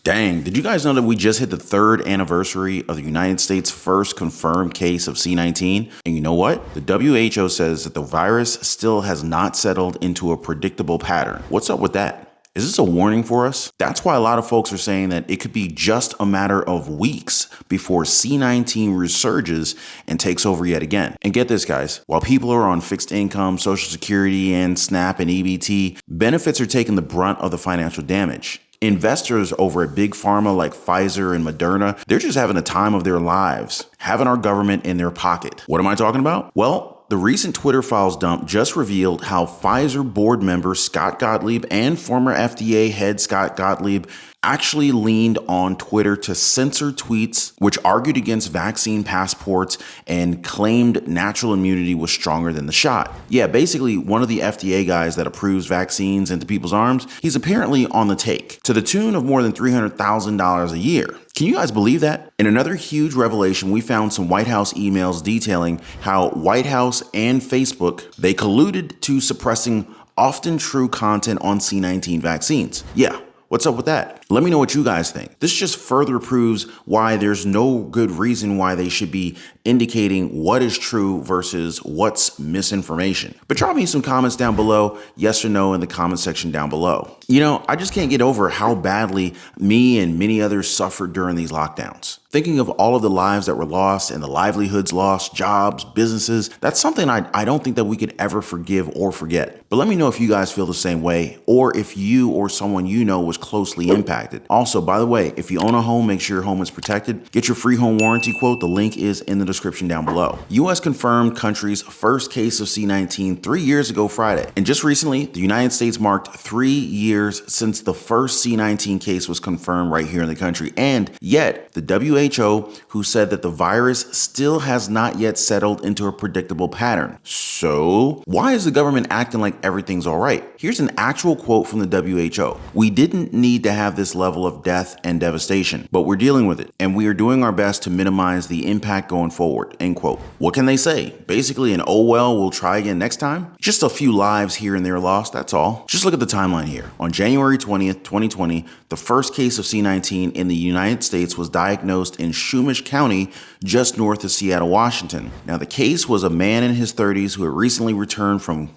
Dang, did you guys know that we just hit the 3rd anniversary of the United States' first confirmed case of C-19? And you know what? The WHO says that the virus still has not settled into a predictable pattern. What's up with that? Is this a warning for us? That's why a lot of folks are saying that it could be just a matter of weeks before C-19 resurges and takes over yet again. And get this, guys, while people are on fixed income, Social Security, and SNAP and EBT, benefits are taking the brunt of the financial damage. Investors over at big pharma like Pfizer and Moderna, they're just having the time of their lives, having our government in their pocket. What am I talking about? Well, the recent Twitter files dump just revealed how Pfizer board member Scott Gottlieb and former FDA head Scott Gottlieb actually leaned on Twitter to censor tweets which argued against vaccine passports and claimed natural immunity was stronger than the shot. Yeah, basically one of the FDA guys that approves vaccines into people's arms, he's apparently on the take to the tune of more than $300,000 a year. Can you guys believe that? In another huge revelation, we found some White House emails detailing how White House and Facebook, they colluded to suppressing often true content on C-19 vaccines. Yeah. What's up with that? Let me know what you guys think. This just further proves why there's no good reason why they should be indicating what is true versus what's misinformation. But drop me some comments down below, yes or no, in the comment section down below. You know, I just can't get over how badly me and many others suffered during these lockdowns. Thinking of all of the lives that were lost and the livelihoods lost, jobs, businesses, that's something I don't think that we could ever forgive or forget. But let me know if you guys feel the same way, or if you or someone you know was closely impacted. Also, by the way, if you own a home, make sure your home is protected. Get your free home warranty quote. The link is in the description down below. US confirmed country's first case of C-19 3 years ago Friday. And just recently, the United States marked 3 years since the first C-19 case was confirmed right here in the country. And yet, the WHO, who said that the virus still has not yet settled into a predictable pattern. So, why is the government acting like everything's all right? Here's an actual quote from the WHO. "We didn't need to have this level of death and devastation, but we're dealing with it, and we are doing our best to minimize the impact going forward," end quote. What can they say? Basically an "oh well, we'll try again next time"? Just a few lives here and there lost, that's all. Just look at the timeline here. On January 20th, 2020, the first case of C-19 in the United States was diagnosed in Shumish County, just north of Seattle, Washington. Now, the case was a man in his 30s who had recently returned from,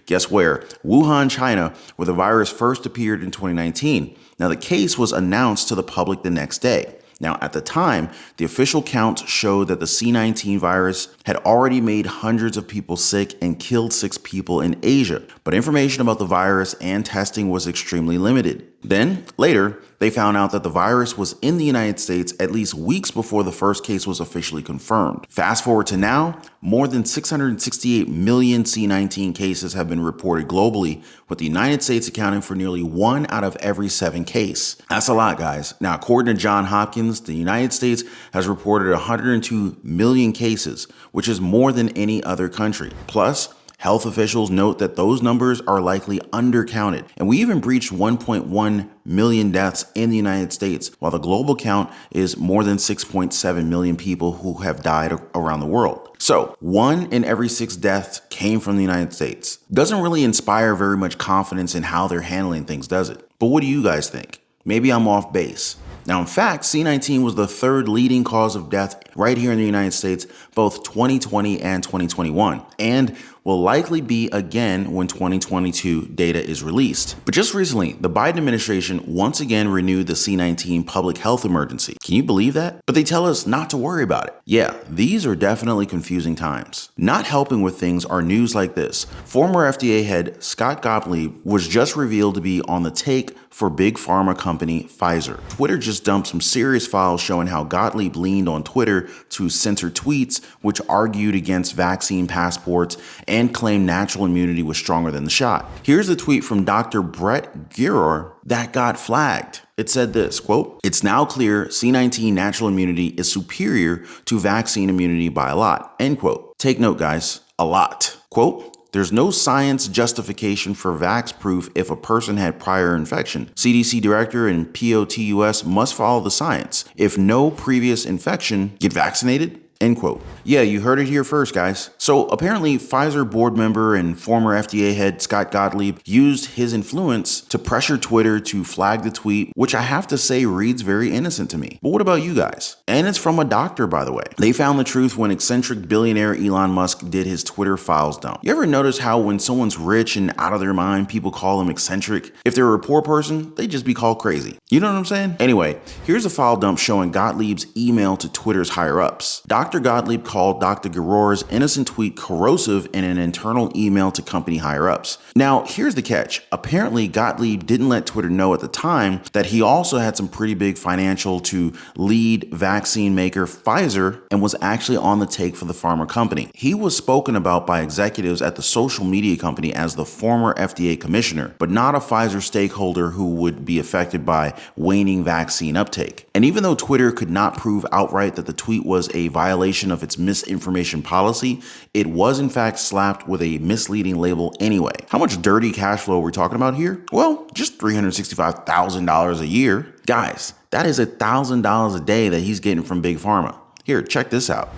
guess where? Wuhan, China, where the virus first appeared in 2019. Now, the case was announced to the public the next day. Now, at the time, the official counts showed that the C-19 virus had already made hundreds of people sick and killed 6 people in Asia. But information about the virus and testing was extremely limited. Then, later, they found out that the virus was in the United States at least weeks before the first case was officially confirmed. Fast forward to now, more than 668 million C-19 cases have been reported globally, with the United States accounting for nearly 1 out of every 7 cases. That's a lot, guys. Now, according to Johns Hopkins, the United States has reported 102 million cases, which is more than any other country. Plus, health officials note that those numbers are likely undercounted, and we even breached 1.1 million deaths in the United States, while the global count is more than 6.7 million people who have died around the world. So, 1 in every 6 deaths came from the United States. Doesn't really inspire very much confidence in how they're handling things, does it? But what do you guys think? Maybe I'm off base. Now, in fact, C-19 was the 3rd leading cause of death right here in the United States, both 2020 and 2021, and will likely be again when 2022 data is released. But just recently, the Biden administration once again renewed the C-19 public health emergency. Can you believe that? But they tell us not to worry about it. Yeah, these are definitely confusing times. Not helping with things are news like this. Former FDA head Scott Gottlieb was just revealed to be on the take for big pharma company Pfizer. Twitter just dumped some serious files showing how Gottlieb leaned on Twitter to censor tweets which argued against vaccine passports and claimed natural immunity was stronger than the shot. Here's a tweet from Dr. Brett Giroir that got flagged. It said this, quote, "It's now clear C-19 natural immunity is superior to vaccine immunity by a lot," end quote. Take note, guys, a lot. Quote, "There's no science justification for vax proof if a person had prior infection. CDC director and POTUS must follow the science. If no previous infection, get vaccinated?" End quote. Yeah, you heard it here first, guys. So apparently Pfizer board member and former FDA head Scott Gottlieb used his influence to pressure Twitter to flag the tweet, which I have to say reads very innocent to me. But what about you guys? And it's from a doctor, by the way. They found the truth when eccentric billionaire Elon Musk did his Twitter files dump. You ever notice how when someone's rich and out of their mind, people call them eccentric? If they're a poor person, they just be called crazy. You know what I'm saying? Anyway, here's a file dump showing Gottlieb's email to Twitter's higher-ups. Dr. Gottlieb called Dr. Giroir's innocent tweet corrosive in an internal email to company higher-ups. Now, here's the catch. Apparently, Gottlieb didn't let Twitter know at the time that he also had some pretty big financial to lead vaccine maker Pfizer and was actually on the take for the pharma company. He was spoken about by executives at the social media company as the former FDA commissioner, but not a Pfizer stakeholder who would be affected by waning vaccine uptake. And even though Twitter could not prove outright that the tweet was a violation of its misinformation policy, it was in fact slapped with a misleading label anyway. How much dirty cash flow are we talking about here? Well, just $365,000 a year. Guys, that is $1,000 a day that he's getting from Big Pharma. Here, check this out.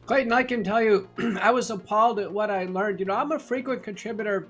Clayton, I can tell you, I was appalled at what I learned. I'm a frequent contributor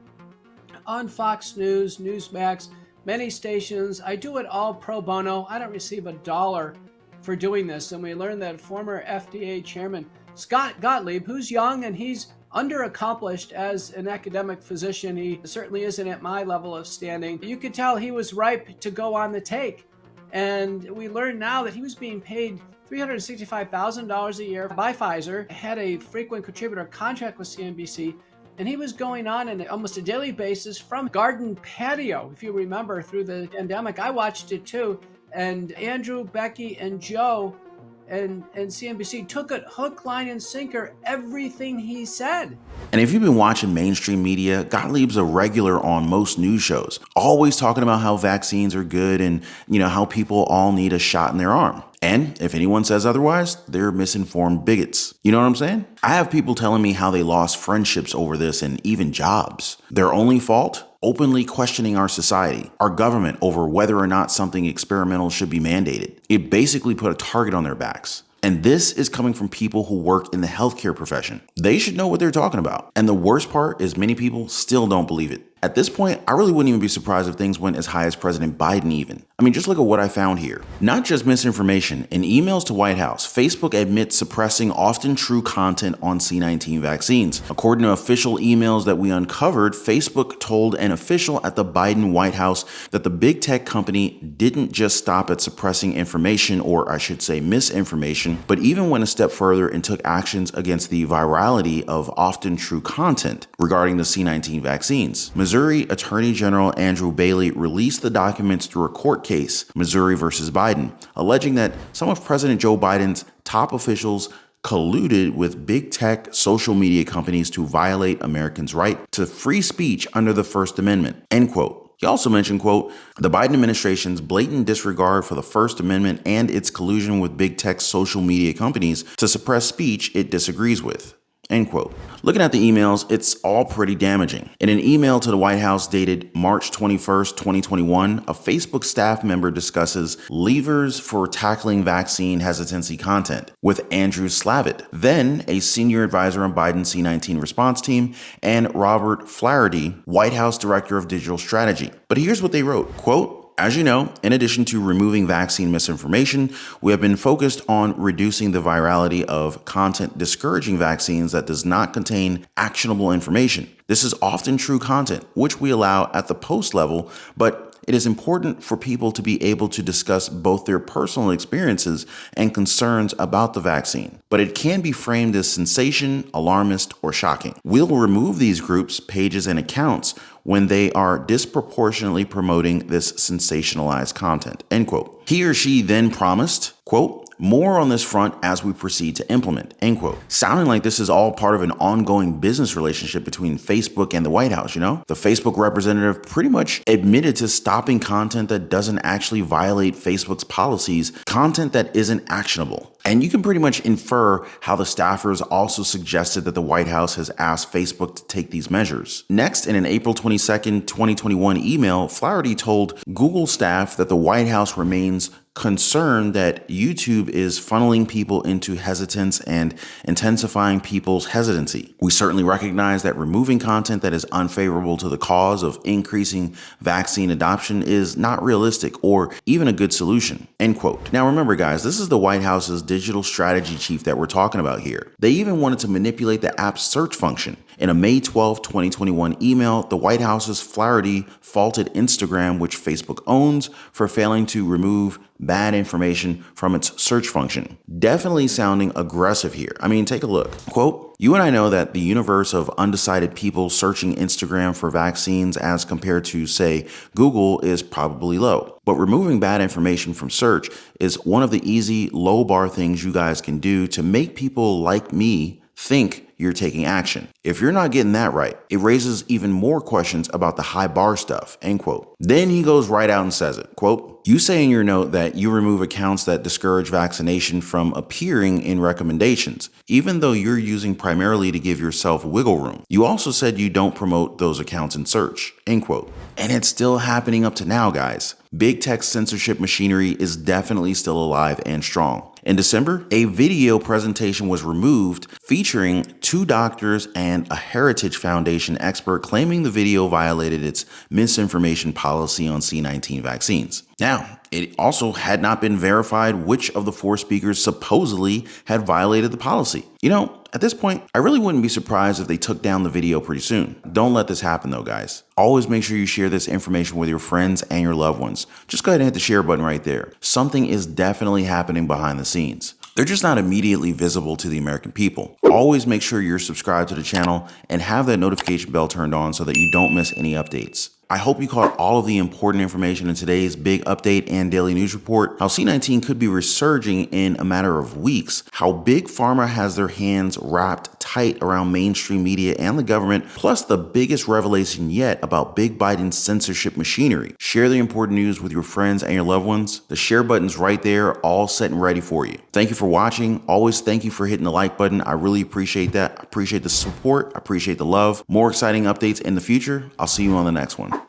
on Fox News, Newsmax, many stations. I do it all pro bono. I don't receive a dollar for doing this. And we learned that former FDA chairman Scott Gottlieb, who's young and he's underaccomplished as an academic physician. He certainly isn't at my level of standing. You could tell he was ripe to go on the take. And we learned now that he was being paid $365,000 a year by Pfizer, had a frequent contributor contract with CNBC, and he was going on almost a daily basis from Garden Patio. If you remember, through the pandemic, I watched it too. And Andrew, Becky, and Joe and CNBC took it hook, line, and sinker, everything he said. And if you've been watching mainstream media, Gottlieb's a regular on most news shows, always talking about how vaccines are good and, how people all need a shot in their arm. And if anyone says otherwise, they're misinformed bigots. You know what I'm saying? I have people telling me how they lost friendships over this and even jobs. Their only fault? Openly questioning our society, our government over whether or not something experimental should be mandated. It basically put a target on their backs. And this is coming from people who work in the healthcare profession. They should know what they're talking about. And the worst part is many people still don't believe it. At this point, I really wouldn't even be surprised if things went as high as President Biden even. Just look at what I found here. Not just misinformation. In emails to White House, Facebook admits suppressing often true content on C-19 vaccines. According to official emails that we uncovered, Facebook told an official at the Biden White House that the big tech company didn't just stop at suppressing information, or I should say misinformation, but even went a step further and took actions against the virality of often true content regarding the C-19 vaccines. Missouri Attorney General Andrew Bailey released the documents through a court case, Missouri versus Biden, alleging that some of President Joe Biden's top officials colluded with big tech social media companies to violate Americans' right to free speech under the First Amendment, end quote. He also mentioned, quote, the Biden administration's blatant disregard for the First Amendment and its collusion with big tech social media companies to suppress speech it disagrees with. End quote. Looking at the emails, it's all pretty damaging. In an email to the White House dated March 21st, 2021, a Facebook staff member discusses levers for tackling vaccine hesitancy content with Andrew Slavitt, then a senior advisor on Biden's C-19 response team, and Robert Flaherty, White House Director of Digital Strategy. But here's what they wrote, quote, as you know, in addition to removing vaccine misinformation, we have been focused on reducing the virality of content discouraging vaccines that does not contain actionable information. This is often true content, which we allow at the post level, but it is important for people to be able to discuss both their personal experiences and concerns about the vaccine. But it can be framed as sensation, alarmist, or shocking. We'll remove these groups, pages, and accounts when they are disproportionately promoting this sensationalized content, end quote. He or she then promised, quote, more on this front as we proceed to implement, end quote. Sounding like this is all part of an ongoing business relationship between Facebook and the White House, The Facebook representative pretty much admitted to stopping content that doesn't actually violate Facebook's policies, content that isn't actionable. And you can pretty much infer how the staffers also suggested that the White House has asked Facebook to take these measures. Next, in an April 22nd, 2021 email, Flaherty told Google staff that the White House remains concerned that YouTube is funneling people into hesitance and intensifying people's hesitancy. We certainly recognize that removing content that is unfavorable to the cause of increasing vaccine adoption is not realistic or even a good solution, end quote. Now remember guys, this is the White House's digital strategy chief that we're talking about here. They even wanted to manipulate the app's search function. In a May 12, 2021 email, the White House's Flaherty faulted Instagram, which Facebook owns, for failing to remove bad information from its search function. Definitely sounding aggressive here. I mean, take a look. Quote, "You and I know that the universe of undecided people searching Instagram for vaccines as compared to, say, Google is probably low. But removing bad information from search is one of the easy, low bar things you guys can do to make people like me think you're taking action. If you're not getting that right, it raises even more questions about the high bar stuff," end quote. Then he goes right out and says it. Quote, "You say in your note that you remove accounts that discourage vaccination from appearing in recommendations, even though you're using primarily to give yourself wiggle room. You also said you don't promote those accounts in search," end quote. And it's still happening up to now, guys. Big tech censorship machinery is definitely still alive and strong. In December, a video presentation was removed featuring 2 doctors and a Heritage Foundation expert claiming the video violated its misinformation policy on C-19 vaccines. Now, it also had not been verified which of the 4 speakers supposedly had violated the policy. You know, at this point, I really wouldn't be surprised if they took down the video pretty soon. Don't let this happen though, guys. Always make sure you share this information with your friends and your loved ones. Just go ahead and hit the share button right there. Something is definitely happening behind the scenes. They're just not immediately visible to the American people. Always make sure you're subscribed to the channel and have that notification bell turned on so that you don't miss any updates. I hope you caught all of the important information in today's big update and daily news report. How C-19 could be resurging in a matter of weeks. How Big Pharma has their hands wrapped tight around mainstream media and the government. Plus the biggest revelation yet about Big Biden's censorship machinery. Share the important news with your friends and your loved ones. The share button's right there, all set and ready for you. Thank you for watching. Always thank you for hitting the like button. I really appreciate that. I appreciate the support. I appreciate the love. More exciting updates in the future. I'll see you on the next one.